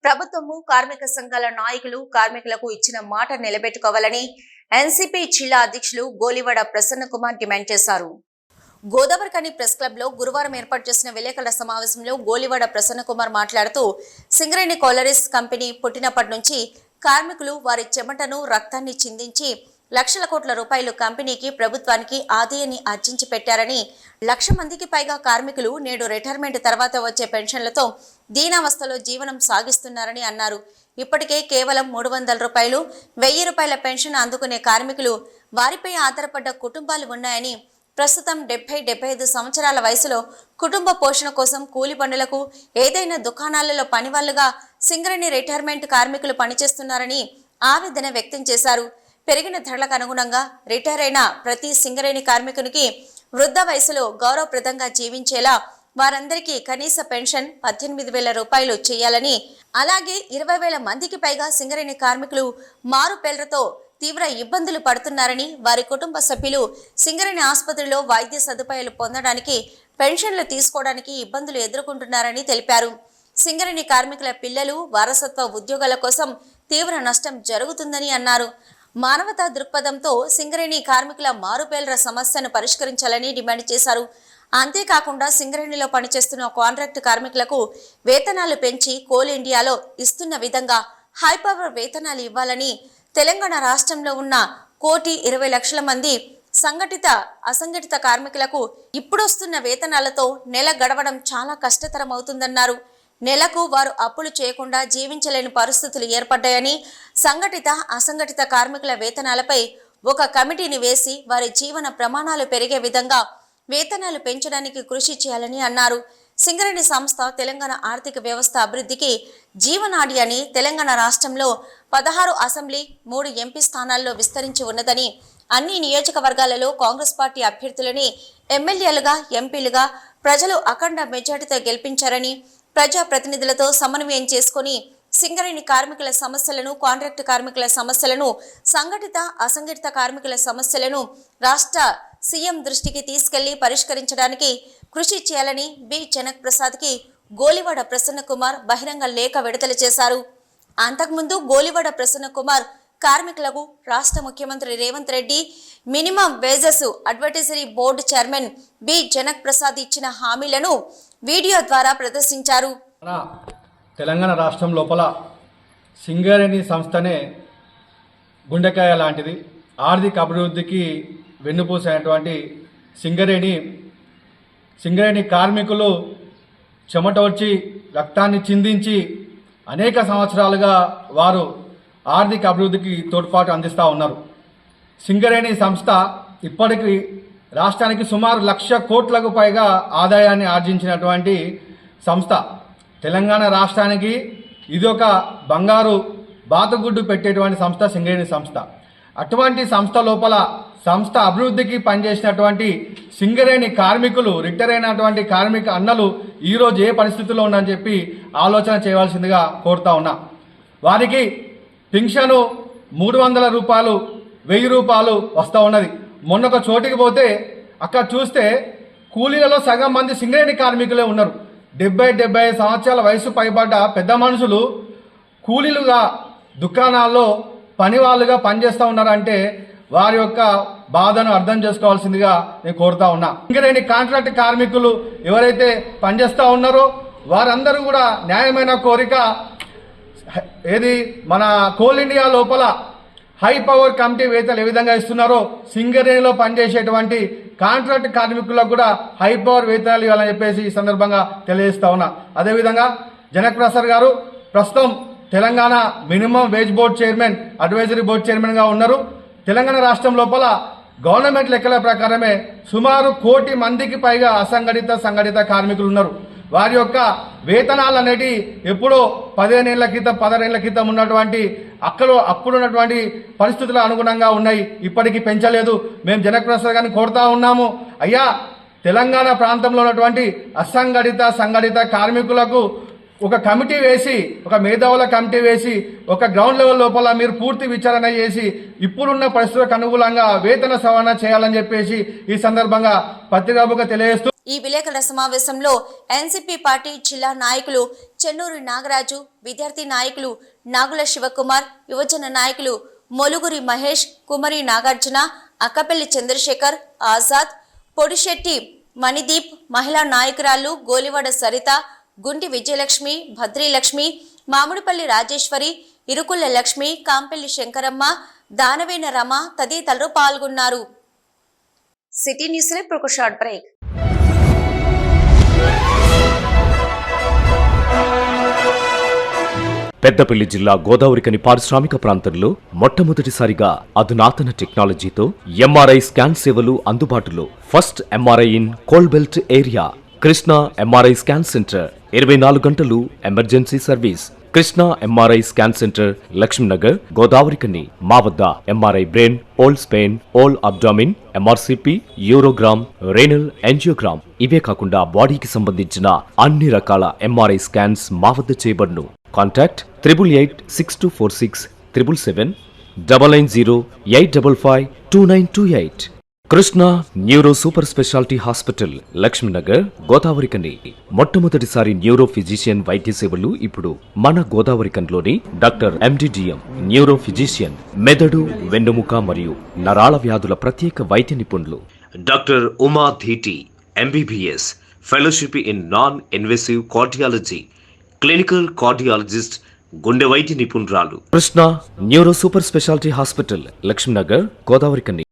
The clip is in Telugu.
ప్రభుత్వము కార్మిక సంఘాల నాయకులు కార్మికులకు ఇచ్చిన మాట నిలబెట్టుకోవాలని ఎన్సీపీ జిల్లా అధ్యక్షులు గోలివాడ ప్రసన్న కుమార్ డిమాండ్ చేశారు. గోదావరిఖని ప్రెస్ క్లబ్ లో గురువారం ఏర్పాటు చేసిన విలేకరుల సమావేశంలో గోలివాడ ప్రసన్న కుమార్ మాట్లాడుతూ సింగరేణి కోలరీస్ కంపెనీ పుట్టినప్పటి నుంచి కార్మికులు వారి చెమటను రక్తాన్ని చిందించి లక్షల కోట్ల రూపాయలు కంపెనీకి ప్రభుత్వానికి ఆదాయాన్ని ఆర్జించి పెట్టారని 1,00,000 మందికి పైగా కార్మికులు నేడు రిటైర్మెంట్ తర్వాత వచ్చే పెన్షన్లతో దీనావస్థలో జీవనం సాగిస్తున్నారని అన్నారు. ఇప్పటికే కేవలం 300 రూపాయలు 1000 రూపాయల పెన్షన్ అందుకునే కార్మికులు వారిపై ఆధారపడ్డ కుటుంబాలు ఉన్నాయని, ప్రస్తుతం 70-75 సంవత్సరాల వయసులో కుటుంబ పోషణ కోసం కూలి పనులకు ఏదైనా దుకాణాలలో పనివాళ్లుగా సింగరేణి రిటైర్మెంట్ కార్మికులు పనిచేస్తున్నారని ఆవేదన వ్యక్తం చేశారు. పెరిగిన ధరలకు అనుగుణంగా రిటైర్ అయిన ప్రతి సింగరేణి కార్మికునికి వృద్ధ వయసులో గౌరవప్రదంగా జీవించేలా వారందరికీ కనీస పెన్షన్ 18,000 రూపాయలు చేయాలని, అలాగే 20,000 మందికి పైగా సింగరేణి కార్మికులు మారు పేర్లతో తీవ్ర ఇబ్బందులు పడుతున్నారని, వారి కుటుంబ సభ్యులు సింగరేణి ఆసుపత్రిలో వైద్య సదుపాయాలు పొందడానికి పెన్షన్లు తీసుకోవడానికి ఇబ్బందులు ఎదుర్కొంటున్నారని తెలిపారు. సింగరేణి కార్మికుల పిల్లలు వారసత్వ ఉద్యోగాల కోసం తీవ్ర నష్టం జరుగుతుందని అన్నారు. మానవతా దృక్పథంతో సింగరేణి కార్మికుల మారుపేర్ల సమస్యను పరిష్కరించాలని డిమాండ్ చేశారు. అంతేకాకుండా సింగరేణిలో పనిచేస్తున్న కాంట్రాక్ట్ కార్మికులకు వేతనాలు పెంచి కోల్ ఇండియాలో ఇస్తున్న విధంగా హైపవర్ వేతనాలు ఇవ్వాలని, తెలంగాణ రాష్ట్రంలో ఉన్న 1,20,00,000 మంది సంఘటిత అసంఘటిత కార్మికులకు ఇప్పుడొస్తున్న వేతనాలతో నెల గడవడం చాలా కష్టతరమవుతుందన్నారు. నెలకు వారు అప్పులు చేయకుండా జీవించలేని పరిస్థితులు ఏర్పడ్డాయని, సంఘటిత అసంఘటిత కార్మికుల వేతనాలపై ఒక కమిటీని వేసి వారి జీవన ప్రమాణాలు పెరిగే విధంగా వేతనాలు పెంచడానికి కృషి చేయాలని అన్నారు. సింగరేణి సంస్థ తెలంగాణ ఆర్థిక వ్యవస్థ అభివృద్ధికి జీవనాడి అని, తెలంగాణ రాష్ట్రంలో 16 అసెంబ్లీ 3 ఎంపీ స్థానాల్లో విస్తరించి ఉన్నదని, అన్ని నియోజకవర్గాలలో కాంగ్రెస్ పార్టీ అభ్యర్థులని ఎమ్మెల్యేలుగా ఎంపీలుగా ప్రజలు అఖండ మెజార్టీతో గెలిపించారని, ప్రజాప్రతినిధులతో సమన్వయం చేసుకుని సింగరేణి కార్మికుల సమస్యలను, కాంట్రాక్ట్ కార్మికుల సమస్యలను, సంఘటిత అసంఘటిత కార్మికుల సమస్యలను రాష్ట్ర సీఎం దృష్టికి తీసుకెళ్లి పరిష్కరించడానికి కృషి చేయాలని బి జనక్ ప్రసాద్కి గోలివాడ ప్రసన్న కుమార్ బహిరంగ లేఖ విడుదల చేశారు. అంతకుముందు గోలివాడ ప్రసన్న కుమార్ కార్మికులకు రాష్ట్ర ముఖ్యమంత్రి Revanth Reddy minimum wages advisory board chairman B Janak Prasad ఇచ్చిన హామీలను వీడియో ద్వారా ప్రదర్శించారు. తెలంగాణ రాష్ట్రం లోపల సింగరేణి సంస్థనే గుండెకాయ లాంటిది. ఆర్థిక అభివృద్ధికి వెన్నుపూసైనటువంటి సింగరేణి కార్మికులు చెమట వచ్చి రక్తాన్ని చిందించి అనేక సంవత్సరాలుగా వారు ఆర్థిక అభివృద్ధికి తోడ్పాటు అందిస్తూ ఉన్నారు. సింగరేణి సంస్థ ఇప్పటికీ రాష్ట్రానికి సుమారు 1,00,000 కోట్లకు పైగా ఆదాయాన్ని ఆర్జించినటువంటి సంస్థ. తెలంగాణ రాష్ట్రానికి ఇది ఒక బంగారు బాతుగుడ్డు పెట్టేటువంటి సంస్థ సింగరేణి సంస్థ. అటువంటి సంస్థ లోపల సంస్థ అభివృద్ధికి పనిచేసినటువంటి సింగరేణి కార్మికులు, రిటైర్ అయినటువంటి కార్మిక అన్నలు ఈరోజు ఏ పరిస్థితుల్లో ఉన్నారని చెప్పి ఆలోచన చేయవలసిందిగా కోరుతా ఉన్నా. వారికి పింఛను 300 రూపాయలు 1000 రూపాయలు వస్తూ ఉన్నది. మొన్న ఒక చోటికి పోతే అక్కడ చూస్తే కూలీలలో సగం మంది సింగరేణి కార్మికులే ఉన్నారు. 70-75 సంవత్సరాల వయసు పైబడ్డ పెద్ద మనుషులు కూలీలుగా దుకాణాల్లో పనివాళ్ళుగా పనిచేస్తూ ఉన్నారంటే వారి యొక్క బాధను అర్థం చేసుకోవాల్సిందిగా నేను కోరుతా ఉన్నా. సింగరేణి కాంట్రాక్ట్ కార్మికులు ఎవరైతే పనిచేస్తూ ఉన్నారో వారందరూ కూడా న్యాయమైన కోరిక ఏది, మన కోల్ ఇండియా లోపల హై పవర్ కమిటీ వేతనాలు ఏ విధంగా ఇస్తున్నారో సింగరేణిలో పనిచేసేటువంటి కాంట్రాక్ట్ కార్మికులకు కూడా హై పవర్ వేతనాలు ఇవ్వాలని చెప్పేసి ఈ సందర్భంగా తెలియజేస్తా ఉన్నా. అదేవిధంగా జనక్ ప్రసాద్ గారు ప్రస్తుతం Telangana minimum wage board chairman, advisory board చైర్మన్గా ఉన్నారు. తెలంగాణ రాష్ట్రం లోపల గవర్నమెంట్ లెక్కల ప్రకారమే సుమారు 1,00,000 మందికి పైగా అసంఘటిత సంఘటిత కార్మికులు ఉన్నారు. వారి యొక్క వేతనాలు అనేటి ఎప్పుడో 15 ఏళ్ల క్రితం 16 ఏళ్ల క్రితం ఉన్నటువంటి అప్పుడు ఉన్నటువంటి పరిస్థితుల అనుగుణంగా ఉన్నాయి. ఇప్పటికీ పెంచలేదు. మేము జనక్ ప్రసాద్ గారిని కోరుతా ఉన్నాము, అయ్యా తెలంగాణ ప్రాంతంలో ఉన్నటువంటి అసంఘటిత సంఘటిత కార్మికులకు ఒక కమిటీ వేసి, ఒక మేధావుల కమిటీ వేసి, ఒక గ్రౌండ్ లెవెల్ లోపల మీరు పూర్తి విచారణ చేసి ఇప్పుడున్న పరిస్థితులకు అనుకూలంగా వేతన సవరణ చేయాలని చెప్పేసి ఈ సందర్భంగా పత్రికాముఖంగా తెలియజేస్తూ ఈ విలేకరుల సమావేశంలో ఎన్సీపీ పార్టీ జిల్లా నాయకులు చెన్నూరి నాగరాజు, విద్యార్థి నాయకులు నాగుల శివకుమార్, యువజన నాయకులు మొలుగురి మహేష్, కుమరి నాగార్జున, అక్కపల్లి చంద్రశేఖర్, ఆజాద్, పొడిశెట్టి మణిదీప్, మహిళా నాయకురాళ్లు గోలివాడ సరిత, గుంటి విజయలక్ష్మి, భద్రీలక్ష్మి, మామిడిపల్లి రాజేశ్వరి, ఇరుకుల లక్ష్మి, కాంపెల్లి శంకరమ్మ, దానవేన రమ తదితరులు పాల్గొన్నారు. సిటీ న్యూస్ లో ఇప్పుడు ఒక షార్ట్ బ్రేక్. పెద్దపల్లి జిల్లా గోదావరికని పారిశ్రామిక ప్రాంతంలో మొట్టమొదటిసారిగా అధునాతన టెక్నాలజీతో ఎంఆర్ఐ స్కాన్ సేవలు అందుబాటులో. First MRI in coal belt area. Krishna MRI scan centre 24 గంటలు emergency service. Krishna MRI scan centre, Lakshminagar, Godavarikhani. మా వద్ద MRI brain, whole spine, whole abdomen, MRCP, urogram, renal angiogram, ఇవే కాకుండా బాడీకి సంబంధించిన అన్ని రకాల ఎంఆర్ఐ స్కాన్స్ మా వద్ద చేయబడును. Contact 8886246777 99085552928. Krishna neuro super speciality hospital, Lakshminagar, Godavarikhani. మొట్టమొదటిసారి న్యూరో ఫిజిషియన్ వైద్య సేవలు ఇప్పుడు మన గోదావరికన్లోని డాక్టర్ ఎండిడిఎం న్యూరో ఫిజిషియన్, మెదడు, వెన్నుముక మరియు నరాల వ్యాధుల ప్రత్యేక వైద్య నిపుణులు. Doctor Uma Dheeti MBBS, fellowship in non invasive cardiology, clinical cardiologist, గుండె వైద్య నిపుణురాలు. Krishna neuro super speciality hospital, Lakshminagar, Godavarikhani.